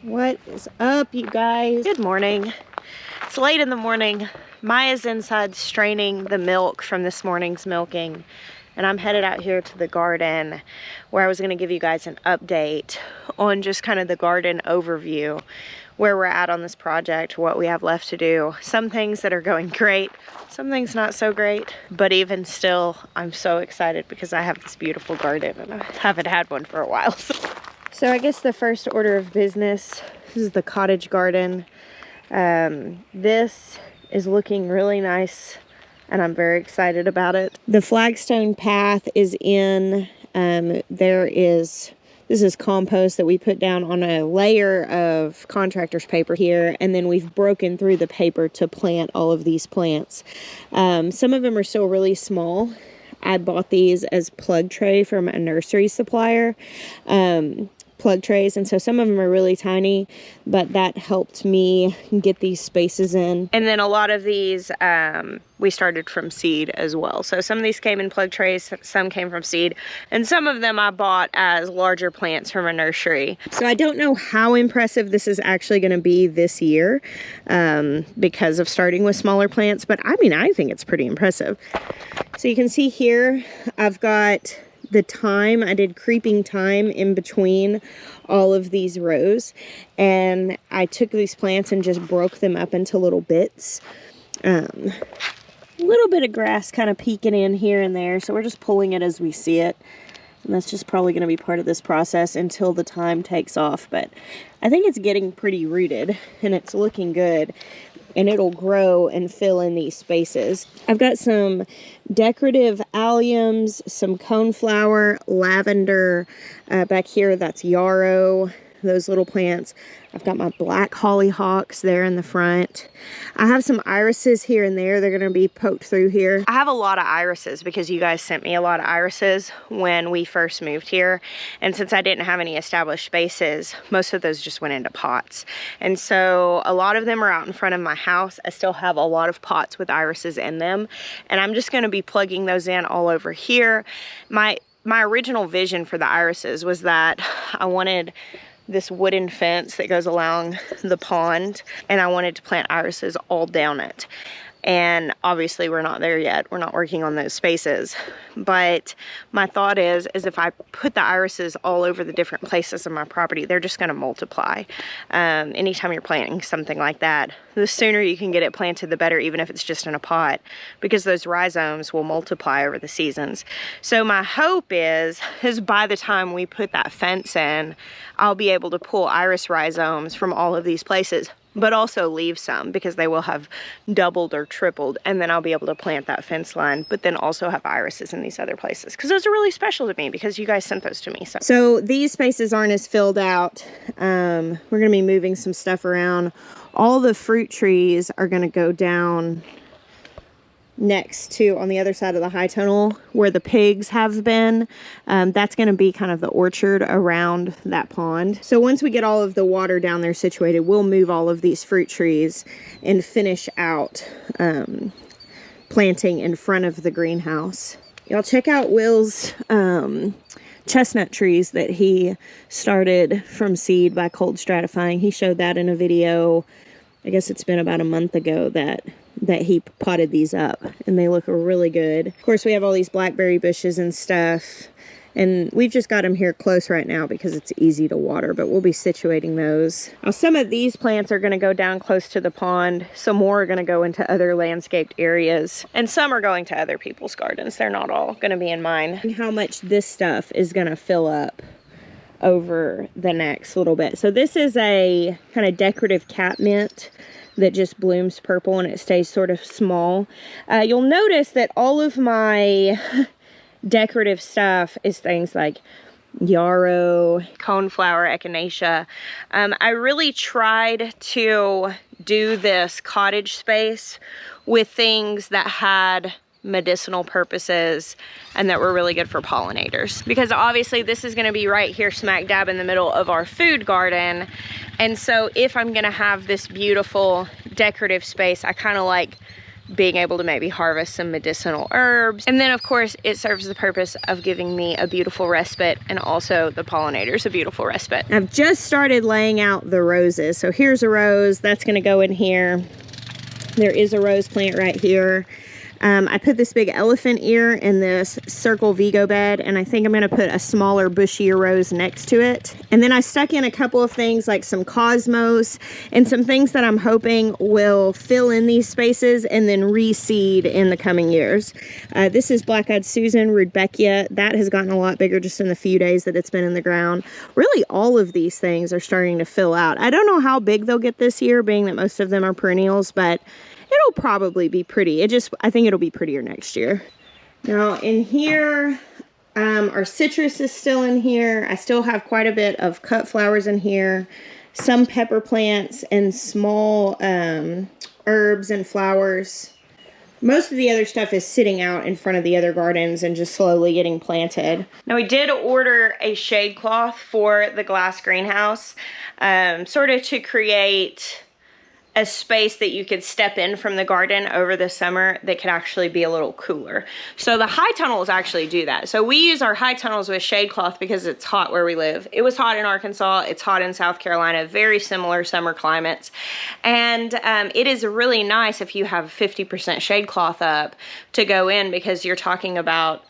What is up, you guys? Good morning. It's late in the morning. Maya's inside straining the milk from this morning's milking, and I'm headed out here to the garden where I was going to give you guys an update on just kind of the garden overview, where we're at on this project, what we have left to do. Some things that are going great, some things not so great, but even still, I'm so excited because I have this beautiful garden and I haven't had one for a while. So I guess the first order of business, this is the Cottage Garden. This is looking really nice and I'm very excited about it. The Flagstone Path is in. This is compost that we put down on a layer of contractor's paper here, and then we've broken through the paper to plant all of these plants. Some of them are still really small. I bought these as plug tray from a nursery supplier. Plug trays, and so some of them are really tiny, but that helped me get these spaces in. And then a lot of these we started from seed as well. So some of these came in plug trays, some came from seed, and some of them I bought as larger plants from a nursery. So I don't know how impressive this is actually going to be this year because of starting with smaller plants, but I mean, I think it's pretty impressive. So you can see here I've got the thyme. I did creeping thyme in between all of these rows, and I took these plants and just broke them up into little bits. A little bit of grass kind of peeking in here and there, so we're just pulling it as we see it, and that's just probably going to be part of this process until the thyme takes off. But I think it's getting pretty rooted and it's looking good, and it'll grow and fill in these spaces. I've got some decorative alliums, some coneflower, lavender, back here that's yarrow, those little plants. I've got my black hollyhocks there in the front. I have some irises here and there. They're gonna be poked through here. I have a lot of irises because you guys sent me a lot of irises when we first moved here. And since I didn't have any established spaces, most of those just went into pots. And so a lot of them are out in front of my house. I still have a lot of pots with irises in them. And I'm just gonna be plugging those in all over here. My original vision for the irises was that I wanted this wooden fence that goes along the pond, and I wanted to plant irises all down it. And obviously we're not there yet. We're not working on those spaces. But my thought is if I put the irises all over the different places of my property, they're just gonna multiply. Anytime you're planting something like that, the sooner you can get it planted, the better, even if it's just in a pot, because those rhizomes will multiply over the seasons. So my hope is by the time we put that fence in, I'll be able to pull iris rhizomes from all of these places, but also leave some because they will have doubled or tripled, and then I'll be able to plant that fence line, but then also have irises in these other places because those are really special to me because you guys sent those to me. So these spaces aren't as filled out. We're gonna be moving some stuff around. All the fruit trees are gonna go down next to, on the other side of the high tunnel where the pigs have been. That's going to be kind of the orchard around that pond. So once we get all of the water down there situated, we'll move all of these fruit trees and finish out planting in front of the greenhouse. Y'all check out Will's chestnut trees that he started from seed by cold stratifying. He showed that in a video. I guess it's been about a month ago that he potted these up, and they look really good. Of course, we have all these blackberry bushes and stuff, and we've just got them here close right now because it's easy to water, but we'll be situating those. Now, some of these plants are going to go down close to the pond. Some more are going to go into other landscaped areas, and some are going to other people's gardens. They're not all going to be in mine. And how much this stuff is going to fill up over the next little bit. So this is a kind of decorative catmint that just blooms purple, and it stays sort of small. You'll notice that all of my decorative stuff is things like yarrow, coneflower, echinacea. I really tried to do this cottage space with things that had medicinal purposes and that were really good for pollinators, because obviously this is going to be right here smack dab in the middle of our food garden. And so if I'm going to have this beautiful decorative space, I kind of like being able to maybe harvest some medicinal herbs. And then of course it serves the purpose of giving me a beautiful respite, and also the pollinators a beautiful respite. I've just started laying out the roses. So here's a rose that's gonna go in here. There is a rose plant right here. I put this big elephant ear in this circle Vigo bed, and I think I'm going to put a smaller bushier rose next to it. And then I stuck in a couple of things like some cosmos and some things that I'm hoping will fill in these spaces and then reseed in the coming years. This is Black-Eyed Susan, Rudbeckia. That has gotten a lot bigger just in the few days that it's been in the ground. Really, all of these things are starting to fill out. I don't know how big they'll get this year, being that most of them are perennials, but it'll probably be pretty. I think it'll be prettier next year. Now in here, our citrus is still in here. I still have quite a bit of cut flowers in here, some pepper plants and small herbs and flowers. Most of the other stuff is sitting out in front of the other gardens and just slowly getting planted. Now we did order a shade cloth for the glass greenhouse, sort of to create a space that you could step in from the garden over the summer that could actually be a little cooler. So the high tunnels actually do that. So we use our high tunnels with shade cloth because it's hot where we live. It was hot in Arkansas, it's hot in South Carolina, very similar summer climates. And it is really nice if you have 50% shade cloth up to go in, because you're talking about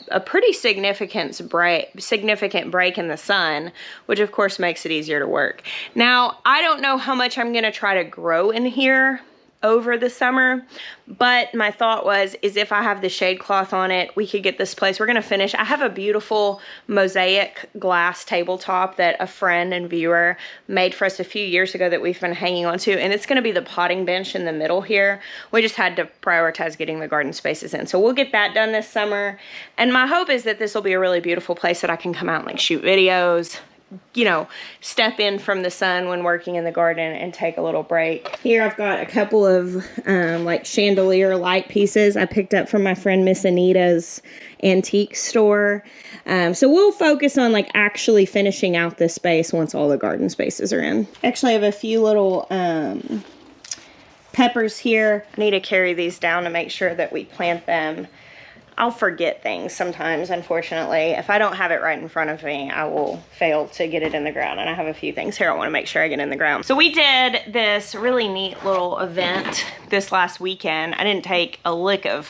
a pretty significant break in the sun, which of course makes it easier to work. Now, I don't know how much I'm gonna try to grow in here over the summer, but my thought is if I have the shade cloth on it, we could get this place. We're gonna finish. I have a beautiful mosaic glass tabletop that a friend and viewer made for us a few years ago that we've been hanging on to, and it's gonna be the potting bench in the middle here. We just had to prioritize getting the garden spaces in. So we'll get that done this summer. And my hope is that this will be a really beautiful place that I can come out and like shoot videos, you know, step in from the sun when working in the garden and take a little break. Here I've got a couple of like chandelier light pieces I picked up from my friend Miss Anita's antique store. So we'll focus on like actually finishing out this space once all the garden spaces are in. Actually, I have a few little peppers here. I need to carry these down to make sure that we plant them. I'll forget things sometimes, unfortunately. If I don't have it right in front of me, I will fail to get it in the ground. And I have a few things here I want to make sure I get in the ground. So we did this really neat little event this last weekend. I didn't take a lick of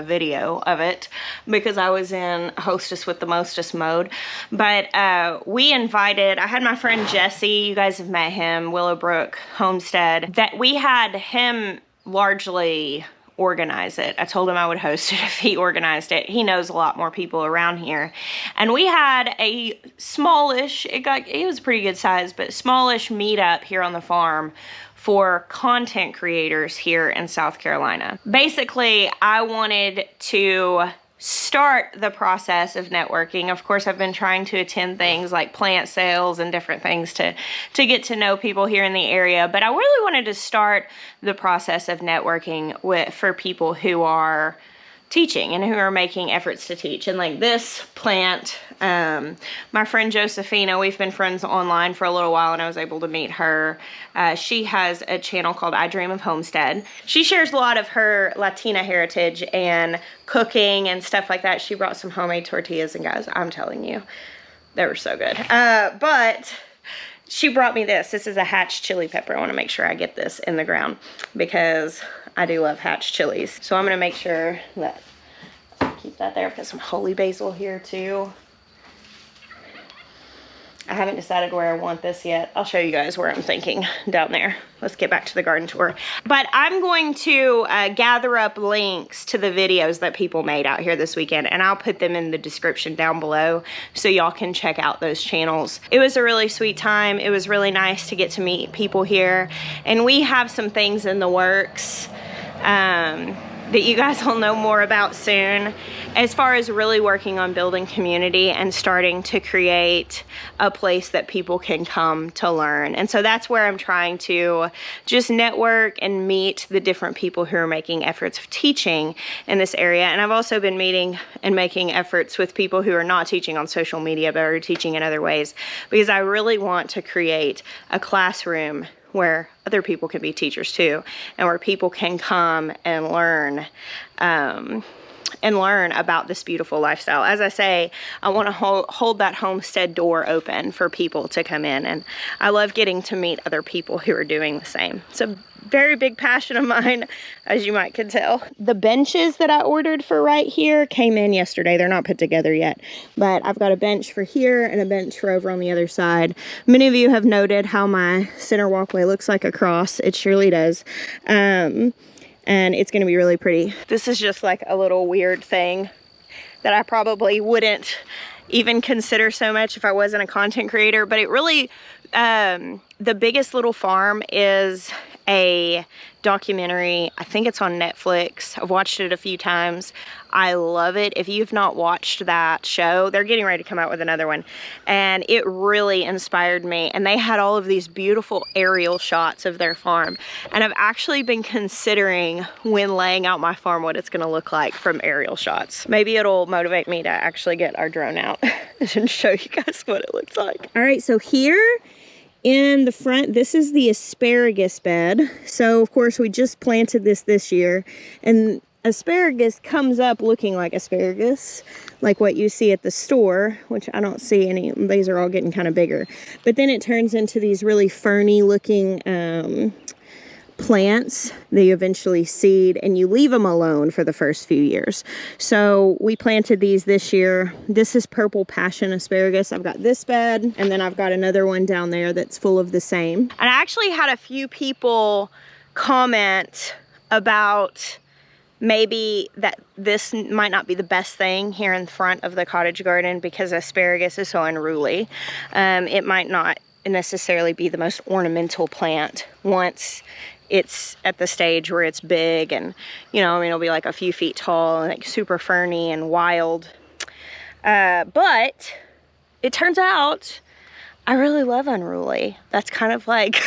video of it because I was in hostess with the mostest mode. But we invited, I had my friend Jesse, you guys have met him, Willowbrook Homestead, that we had him largely organize it. I told him I would host it if he organized it. He knows a lot more people around here. And we had a smallish, it was a pretty good size, but smallish meetup here on the farm for content creators here in South Carolina. Basically, I wanted to start the process of networking. Of course, I've been trying to attend things like plant sales and different things to get to know people here in the area, but I really wanted to start the process of networking for people who are teaching and who are making efforts to teach. And like this plant, my friend Josephina, we've been friends online for a little while and I was able to meet her. She has a channel called I Dream of Homestead. She shares a lot of her Latina heritage and cooking and stuff like that. She brought some homemade tortillas, and guys, I'm telling you, they were so good. But she brought me this. This is a hatch chili pepper. I want to make sure I get this in the ground because I do love hatch chilies. So I'm going to make sure that I keep that there. I've got some holy basil here too. I haven't decided where I want this yet. I'll show you guys where I'm thinking down there. Let's get back to the garden tour. But I'm going to gather up links to the videos that people made out here this weekend, and I'll put them in the description down below so y'all can check out those channels. It was a really sweet time. It was really nice to get to meet people here, and we have some things in the works that you guys will know more about soon, as far as really working on building community and starting to create a place that people can come to learn. And so that's where I'm trying to just network and meet the different people who are making efforts of teaching in this area. And I've also been meeting and making efforts with people who are not teaching on social media but are teaching in other ways, because I really want to create a classroom where other people can be teachers too, and where people can come and learn about this beautiful lifestyle. As I say, I want to hold that homestead door open for people to come in, and I love getting to meet other people who are doing the same. It's a very big passion of mine, as you might can tell. The benches that I ordered for right here came in yesterday. They're not put together yet, but I've got a bench for here and a bench for over on the other side. Many of you have noted how my center walkway looks like a cross. It surely does. And it's going to be really pretty. This is just like a little weird thing that I probably wouldn't even consider so much if I wasn't a content creator, but it really, the Biggest Little Farm is a documentary. I think it's on Netflix. I've watched it a few times. I love it. If you've not watched that show, they're getting ready to come out with another one, and it really inspired me. And they had all of these beautiful aerial shots of their farm, and I've actually been considering, when laying out my farm, what it's going to look like from aerial shots. Maybe it'll motivate me to actually get our drone out and show you guys what it looks like. All right, so here in the front, this is the asparagus bed. So of course we just planted this year, and asparagus comes up looking like asparagus, like what you see at the store, which I don't see any. These are all getting kind of bigger, but then it turns into these really ferny looking plants that you eventually seed, and you leave them alone for the first few years. So we planted these this year. This is purple passion asparagus. I've got this bed, and then I've got another one down there that's full of the same. And I actually had a few people comment about maybe that this might not be the best thing here in front of the cottage garden because asparagus is so unruly. It might not necessarily be the most ornamental plant once it's at the stage where it's big, and it'll be like a few feet tall and like super ferny and wild. But it turns out I really love unruly. That's kind of like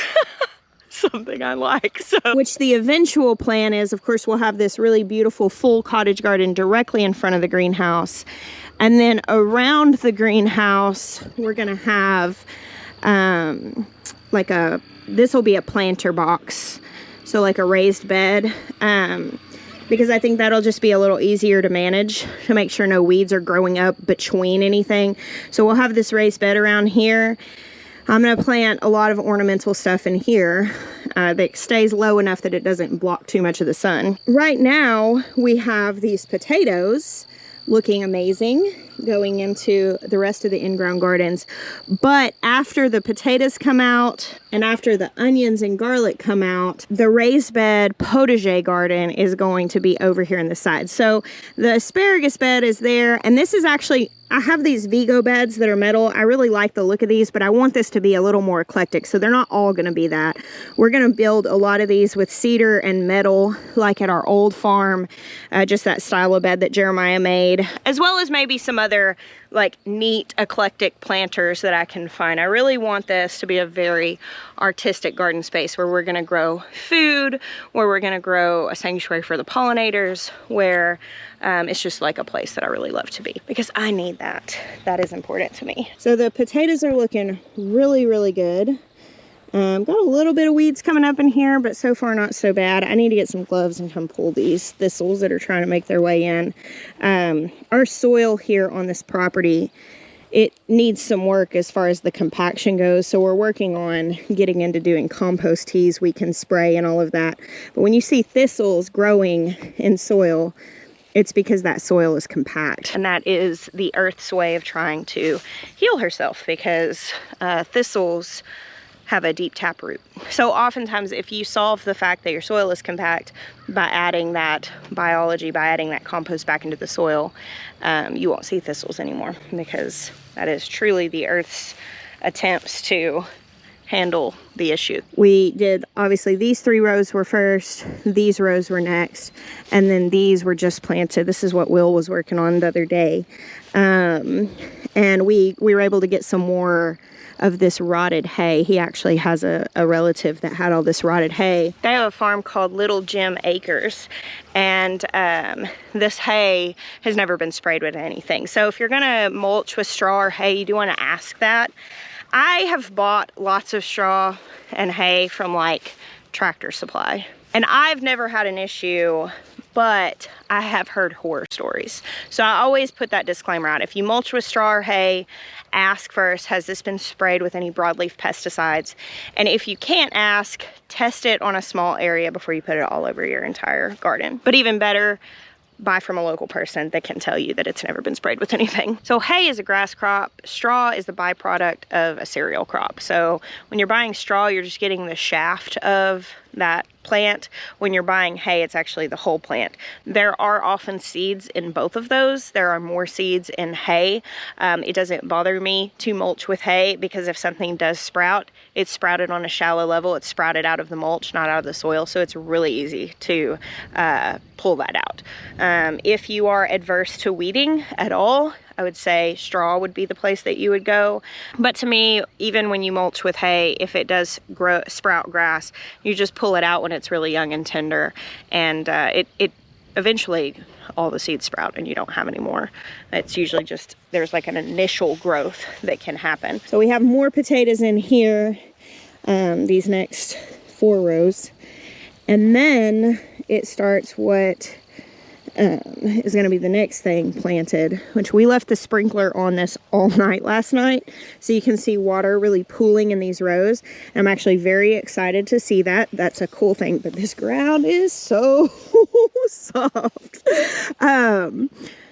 something I like. So, which the eventual plan is, of course, we'll have this really beautiful full cottage garden directly in front of the greenhouse, and then around the greenhouse we're gonna have this will be a planter box, so like a raised bed, because I think that'll just be a little easier to manage, to make sure no weeds are growing up between anything. So we'll have this raised bed around here. I'm going to plant a lot of ornamental stuff in here that stays low enough that it doesn't block too much of the sun. Right now we have these potatoes looking amazing going into the rest of the in-ground gardens, but after the potatoes come out and after the onions and garlic come out, the raised bed potager garden is going to be over here in the side. So the asparagus bed is there, and this is actually, I have these Vigo beds that are metal. I really like the look of these, but I want this to be a little more eclectic, so they're not all going to be that. We're going to build a lot of these with cedar and metal, like at our old farm, just that style of bed that Jeremiah made, as well as maybe some other like neat eclectic planters that I can find. I really want this to be a very artistic garden space where we're going to grow food, where we're going to grow a sanctuary for the pollinators, where it's just like a place that I really love to be, because I need that. That is important to me. So the potatoes are looking really, really good. Got a little bit of weeds coming up in here, but so far not so bad. I need to get some gloves and come pull these thistles that are trying to make their way in. Our soil here on this property, it needs some work as far as the compaction goes, so we're working on getting into doing compost teas we can spray and all of that. But when you see thistles growing in soil, it's because that soil is compact, and that is the earth's way of trying to heal herself, because thistles have a deep taproot. So oftentimes if you solve the fact that your soil is compact by adding that biology, by adding that compost back into the soil, you won't see thistles anymore, because that is truly the earth's attempts to handle the issue. We did, obviously these 3 rows were first, these rows were next, and then these were just planted. This is what Will was working on the other day. And we were able to get some more of this rotted hay. He actually has a relative that had all this rotted hay. They have a farm called Little Jim Acres, and this hay has never been sprayed with anything. So if you're gonna mulch with straw or hay, you do want to ask that. I have bought lots of straw and hay from like Tractor Supply, and I've never had an issue, but I have heard horror stories. So I always put that disclaimer out. If you mulch with straw or hay, ask first, has this been sprayed with any broadleaf pesticides? And if you can't ask, test it on a small area before you put it all over your entire garden. But even better, buy from a local person that can tell you that it's never been sprayed with anything. So hay is a grass crop. Straw is the byproduct of a cereal crop. So when you're buying straw, you're just getting the shaft of that plant. When you're buying hay, it's actually the whole plant. There are often seeds in both of those. There are more seeds in hay. It doesn't bother me to mulch with hay because if something does sprout, it's sprouted on a shallow level. It's sprouted out of the mulch, not out of the soil. So it's really easy to pull that out. If you are adverse to weeding at all, I would say straw would be the place that you would go. But to me, even when you mulch with hay, if it does sprout grass, you just pull it out when it's really young and tender, and it eventually all the seeds sprout and you don't have any more. It's usually just, there's like an initial growth that can happen. So we have more potatoes in here, these next 4 rows. And then it starts what is going to be the next thing planted, which we left the sprinkler on this all night last night, so you can see water really pooling in these rows. And I'm actually very excited to see that. That's a cool thing, but this ground is so soft.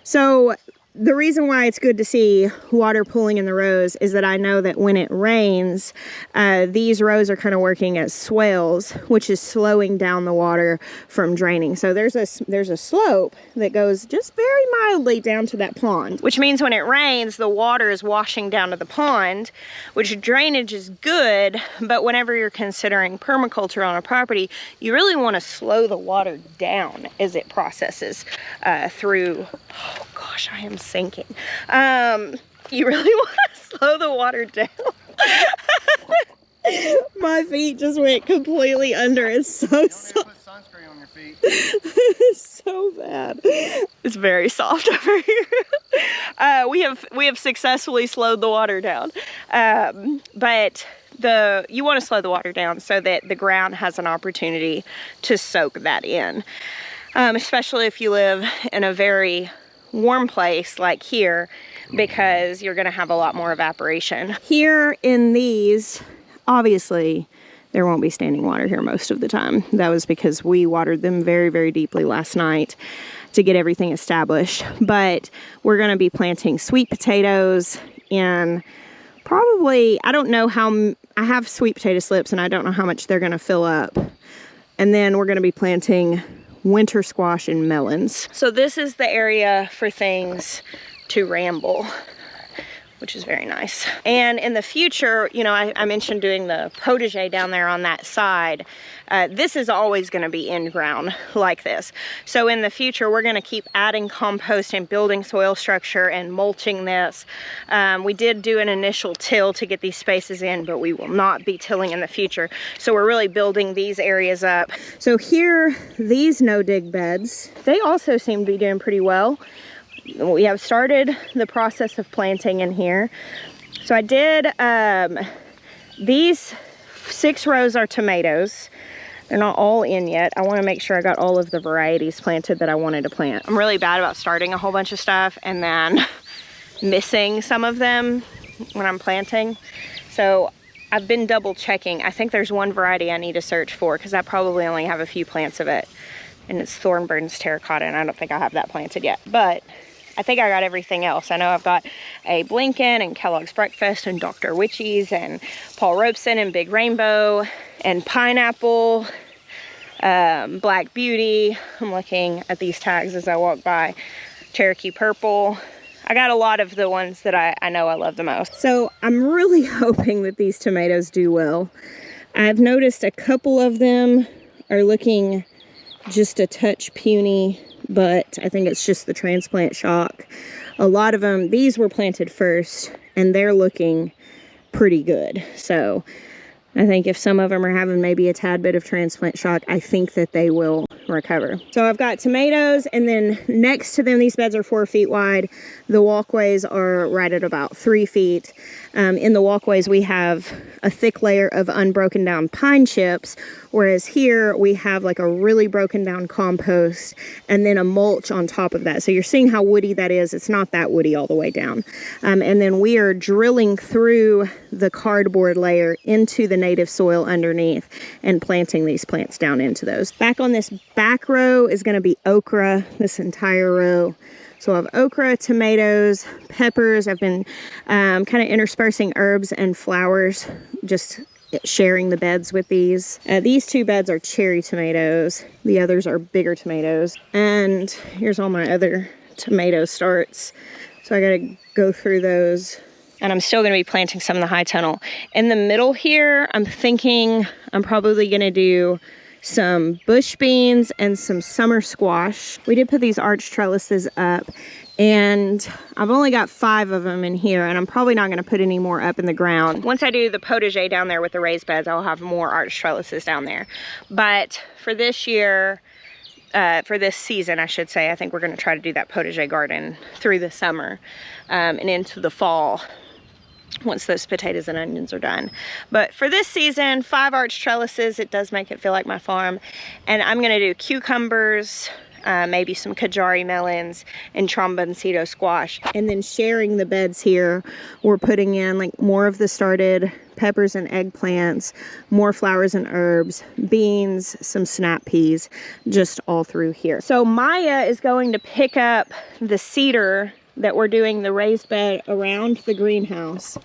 So the reason why it's good to see water pooling in the rows is that I know that when it rains, these rows are kind of working as swales, which is slowing down the water from draining. So there's a slope that goes just very mildly down to that pond, which means when it rains, the water is washing down to the pond, which drainage is good, but whenever you're considering permaculture on a property, you really want to slow the water down as it processes through. Oh gosh, I am sinking. You really want to slow the water down. My feet just went completely under. It's so soft. Put sunscreen on your feet. So bad. It's very soft over here. We have successfully slowed the water down, but you want to slow the water down so that the ground has an opportunity to soak that in, especially if you live in a very warm place like here, because you're going to have a lot more evaporation. Here in these, obviously there won't be standing water here most of the time. That was because we watered them very, very deeply last night to get everything established. But we're going to be planting sweet potatoes in probably, I don't know how, I have sweet potato slips and I don't know how much they're going to fill up. And then we're going to be planting winter squash and melons. So this is the area for things to ramble, which is very nice. And in the future, you know, I mentioned doing the potager down there on that side. This is always going to be in ground like this. So in the future, we're going to keep adding compost and building soil structure and mulching this. We did do an initial till to get these spaces in, but we will not be tilling in the future. So we're really building these areas up. So here, these no-dig beds, they also seem to be doing pretty well. We have started the process of planting in here. So I did, these 6 rows are tomatoes. They're not all in yet. I want to make sure I got all of the varieties planted that I wanted to plant. I'm really bad about starting a whole bunch of stuff and then missing some of them when I'm planting. So I've been double checking. I think there's one variety I need to search for because I probably only have a few plants of it. And it's Thornburn's terracotta, and I don't think I have that planted yet. But I think I got everything else. I know I've got a Blinken and Kellogg's Breakfast and Dr. Witchy's and Paul Robeson and Big Rainbow and Pineapple, Black Beauty. I'm looking at these tags as I walk by. Cherokee Purple. I got a lot of the ones that I know I love the most. So I'm really hoping that these tomatoes do well. I've noticed a couple of them are looking just a touch puny, but I think it's just the transplant shock. A lot of them, these were planted first, and they're looking pretty good. So I think if some of them are having maybe a tad bit of transplant shock, I think that they will recover. So I've got tomatoes, and then next to them, these beds are 4 feet wide. The walkways are right at about 3 feet. In the walkways, we have a thick layer of unbroken down pine chips, whereas here we have like a really broken down compost and then a mulch on top of that. So you're seeing how woody that is. It's not that woody all the way down. And then we are drilling through the cardboard layer into the native soil underneath and planting these plants down into those. Back on this back row is going to be okra, this entire row. So I have okra, tomatoes, peppers. I've been kind of interspersing herbs and flowers, just sharing the beds with these. These 2 beds are cherry tomatoes. The others are bigger tomatoes. And here's all my other tomato starts. So I got to go through those. And I'm still going to be planting some in the high tunnel. In the middle here, I'm thinking I'm probably going to do some bush beans and some summer squash. We did put these arch trellises up, and I've only got 5 of them in here, and I'm probably not going to put any more up in the ground. Once I do the potager down there with the raised beds, I'll have more arch trellises down there. But for this year, for this season, I should say, I think we're going to try to do that potager garden through the summer and into the fall, once those potatoes and onions are done. But for this season, 5 arch trellises. It does make it feel like my farm. And I'm gonna do cucumbers, maybe some Kajari melons, and tromboncito squash. And then sharing the beds here, we're putting in like more of the started peppers and eggplants, more flowers and herbs, beans, some snap peas, just all through here. So Maya is going to pick up the cedar that we're doing the raised bed around the greenhouse.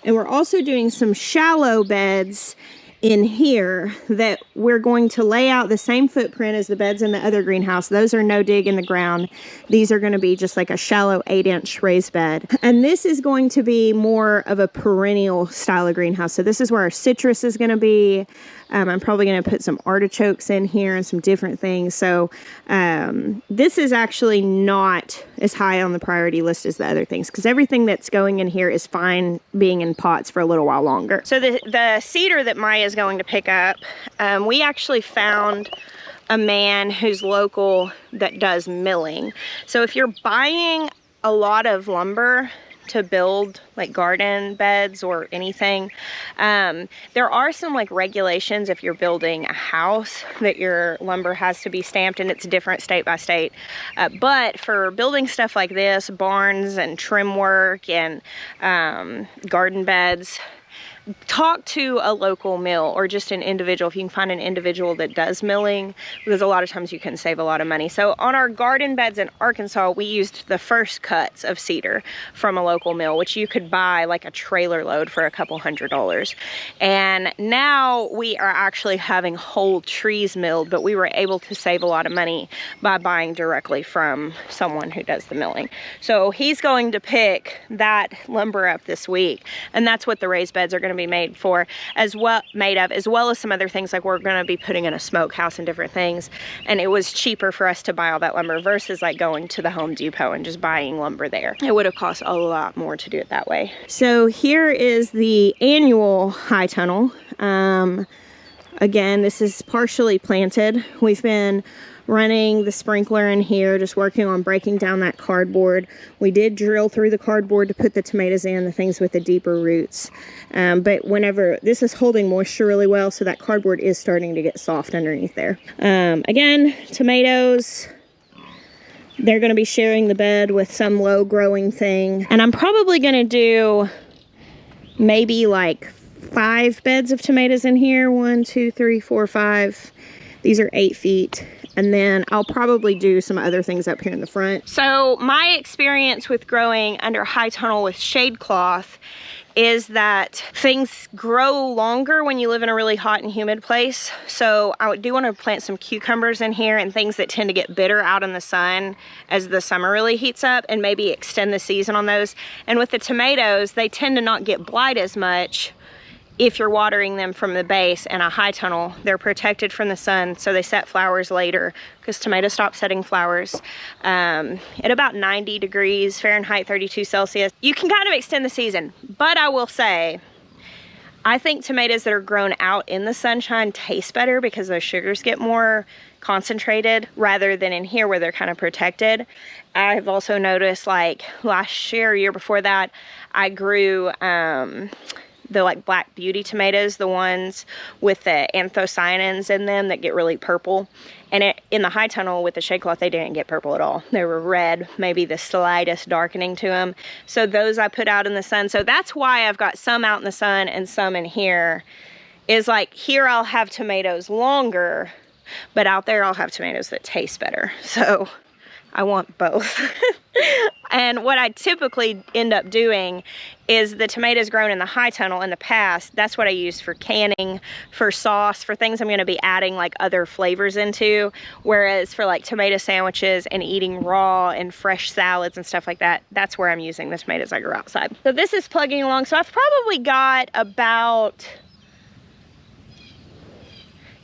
And we're also doing some shallow beds in here that we're going to lay out the same footprint as the beds in the other greenhouse. Those are no dig in the ground. These are going to be just like a shallow 8-inch raised bed. And this is going to be more of a perennial style of greenhouse. So this is where our citrus is going to be. I'm probably going to put some artichokes in here and some different things. So this is actually not as high on the priority list as the other things, because everything that's going in here is fine being in pots for a little while longer. So the cedar that Maya is going to pick up, we actually found a man who's local that does milling. So if you're buying a lot of lumber to build like garden beds or anything, there are some like regulations if you're building a house that your lumber has to be stamped, and it's different state by state. But for building stuff like this, barns and trim work and garden beds, talk to a local mill or just an individual, if you can find an individual that does milling, because a lot of times you can save a lot of money. So on our garden beds in Arkansas, we used the first cuts of cedar from a local mill, which you could buy like a trailer load for a couple $100s. And now we are actually having whole trees milled, but we were able to save a lot of money by buying directly from someone who does the milling. So he's going to pick that lumber up this week, and that's what the raised beds are going to be made of, as well as some other things, like we're going to be putting in a smokehouse and different things. And it was cheaper for us to buy all that lumber versus like going to the Home Depot and just buying lumber there. It would have cost a lot more to do it that way. So here is the annual high tunnel. Again, this is partially planted. We've been running the sprinkler in here, just working on breaking down that cardboard. We did drill through the cardboard to put the tomatoes in, the things with the deeper roots. But whenever this is holding moisture really well, so that cardboard is starting to get soft underneath there. Again, tomatoes, they're going to be sharing the bed with some low growing thing. And I'm probably going to do maybe like 5 beds of tomatoes in here. 1, 2, 3, 4, 5. These are 8 feet. And then I'll probably do some other things up here in the front. So my experience with growing under high tunnel with shade cloth is that things grow longer when you live in a really hot and humid place. So I do want to plant some cucumbers in here and things that tend to get bitter out in the sun as the summer really heats up, and maybe extend the season on those. And with the tomatoes, they tend to not get blight as much if you're watering them from the base. And a high tunnel, they're protected from the sun, so they set flowers later, because tomatoes stop setting flowers at about 90 degrees Fahrenheit, 32 Celsius. You can kind of extend the season, but I will say, I think tomatoes that are grown out in the sunshine taste better because those sugars get more concentrated rather than in here where they're kind of protected. I've also noticed, like last year, year before that, I grew the like Black Beauty tomatoes, the ones with the anthocyanins in them that get really purple. And in the high tunnel with the shade cloth, they didn't get purple at all. They were red, maybe the slightest darkening to them. So those I put out in the sun. So that's why I've got some out in the sun and some in here. Is like here I'll have tomatoes longer, but out there I'll have tomatoes that taste better. So I want both. And what I typically end up doing is the tomatoes grown in the high tunnel in the past, that's what I use for canning, for sauce, for things I'm gonna be adding like other flavors into. Whereas for like tomato sandwiches and eating raw and fresh salads and stuff like that, that's where I'm using the tomatoes I grew outside. So this is plugging along. So I've probably got about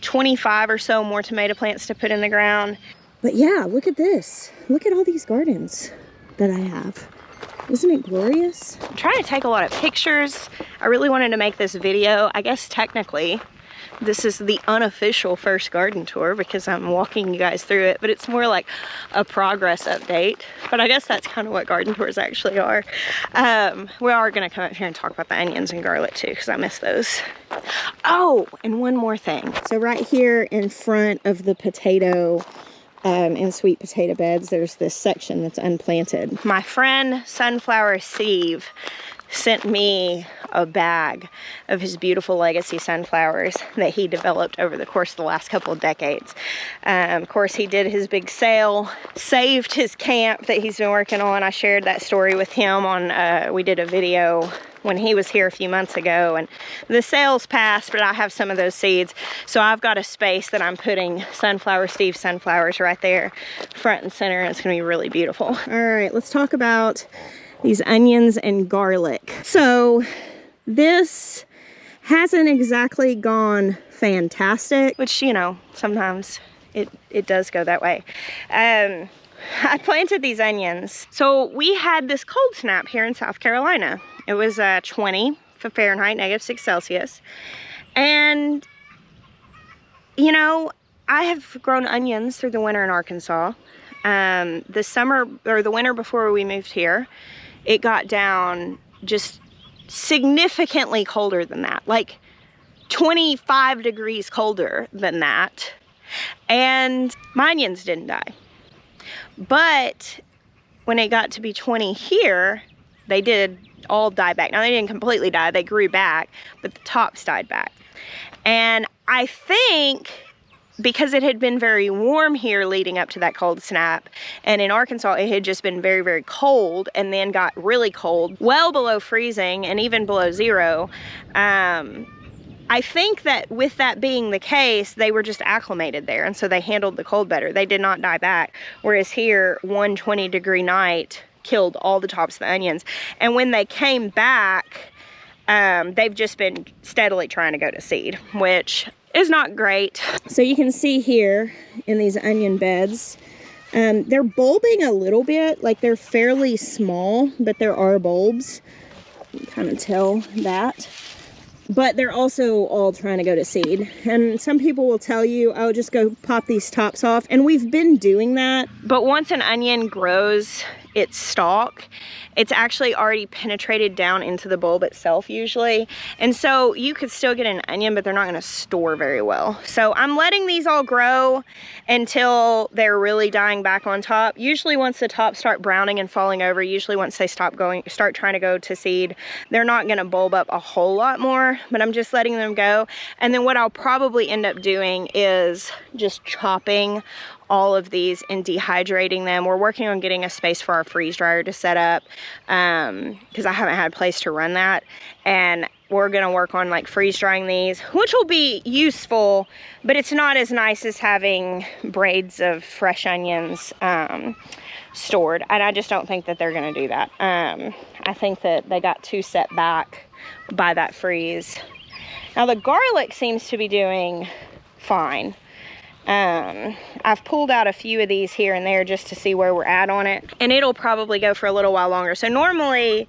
25 or so more tomato plants to put in the ground. But yeah, look at this. Look at all these gardens that I have. Isn't it glorious? I'm trying to take a lot of pictures. I really wanted to make this video. I guess technically this is the unofficial first garden tour because I'm walking you guys through it, but it's more like a progress update. But I guess that's kind of what garden tours actually are. We are gonna come up here and talk about the onions and garlic too, because I miss those. Oh, and one more thing. So right here in front of the potato and sweet potato beds, there's this section that's unplanted. My friend Sunflower Steve sent me a bag of his beautiful legacy sunflowers that he developed over the course of the last couple of decades. Of course, he did his big sale, saved his camp that he's been working on. I shared that story with him on, we did a video when he was here a few months ago, and the sales passed, but I have some of those seeds. So I've got a space that I'm putting Sunflower Steve sunflowers right there, front and center, and it's gonna be really beautiful. All right, let's talk about these onions and garlic. So this hasn't exactly gone fantastic, which, you know, sometimes it does go that way. I planted these onions. So we had this cold snap here in South Carolina. It was 20 Fahrenheit, -6 Celsius. And, you know, I have grown onions through the winter in Arkansas. The summer, or the winter before we moved here, it got down just significantly colder than that, like 25 degrees colder than that. And my onions didn't die. But when it got to be 20 here, they did all die back. Now they didn't completely die, they grew back, but the tops died back. And I think because it had been very warm here leading up to that cold snap, and in Arkansas it had just been very, very cold, and then got really cold, well below freezing and even below zero. I think that with that being the case, they were just acclimated there, and so they handled the cold better. They did not die back. Whereas here, 120-degree night killed all the tops of the onions. And when they came back, they've just been steadily trying to go to seed, which is not great. So you can see here in these onion beds, they're bulbing a little bit, like they're fairly small, but there are bulbs. You can kind of tell that. But they're also all trying to go to seed. And some people will tell you, oh, just go pop these tops off. And we've been doing that. But once an onion grows its stalk, it's actually already penetrated down into the bulb itself usually. And so you could still get an onion, but they're not gonna store very well. So I'm letting these all grow until they're really dying back on top. Usually once the tops start browning and falling over, usually once they start trying to go to seed, they're not gonna bulb up a whole lot more, but I'm just letting them go. And then what I'll probably end up doing is just chopping all of these and dehydrating them. We're working on getting a space for our freeze dryer to set up because I haven't had a place to run that. And we're gonna work on like freeze drying these, which will be useful, but it's not as nice as having braids of fresh onions stored. And I just don't think that they're gonna do that. I think that they got too set back by that freeze. Now the garlic seems to be doing fine. I've pulled out a few of these here and there just to see where we're at on it, and it'll probably go for a little while longer. So normally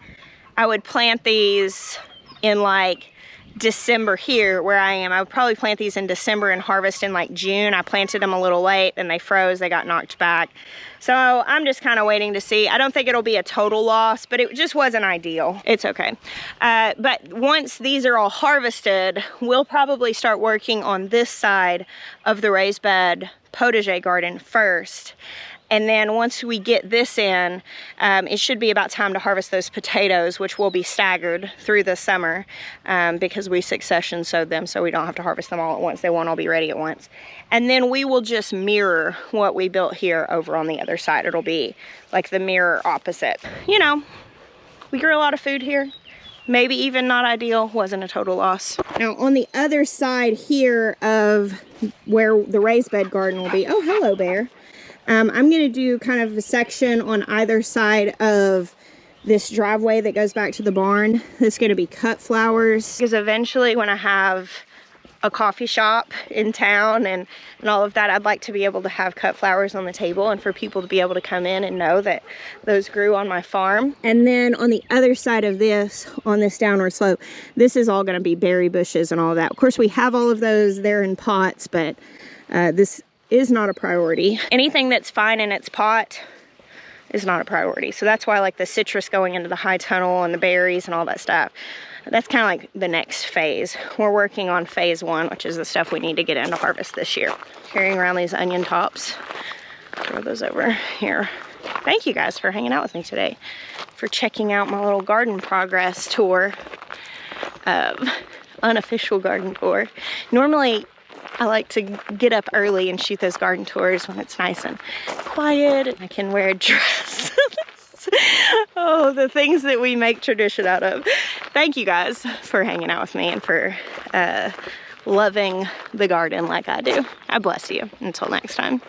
I would plant these in like December here where I am. I would probably plant these in December and harvest in like June. I planted them a little late and they froze, they got knocked back. So I'm just kind of waiting to see. I don't think it'll be a total loss, but it just wasn't ideal. It's okay. But once these are all harvested, we'll probably start working on this side of the raised bed potager garden first. And then once we get this in, it should be about time to harvest those potatoes, which will be staggered through the summer because we succession sowed them, so we don't have to harvest them all at once. They won't all be ready at once. And then we will just mirror what we built here over on the other side. It'll be like the mirror opposite. You know, we grew a lot of food here. Maybe even not ideal, wasn't a total loss. Now on the other side here of where the raised bed garden will be, oh, hello bear. I'm going to do kind of a section on either side of this driveway that goes back to the barn. It's going to be cut flowers because eventually when I have a coffee shop in town and all of that, I'd like to be able to have cut flowers on the table and for people to be able to come in and know that those grew on my farm. And then on the other side of this, on this downward slope, this is all going to be berry bushes and all of that. Of course, we have all of those there in pots, but this is not a priority. Anything that's fine in its pot is not a priority. So that's why I like the citrus going into the high tunnel and the berries and all that stuff. That's kind of like the next phase. We're working on phase 1, which is the stuff we need to get into harvest this year. Carrying around these onion tops. Throw those over here. Thank you guys for hanging out with me today, for checking out my little garden progress tour, unofficial garden tour. Normally, I like to get up early and shoot those garden tours when it's nice and quiet and I can wear a dress. Oh, the things that we make tradition out of. Thank you guys for hanging out with me and for loving the garden like I do. I bless you. Until next time.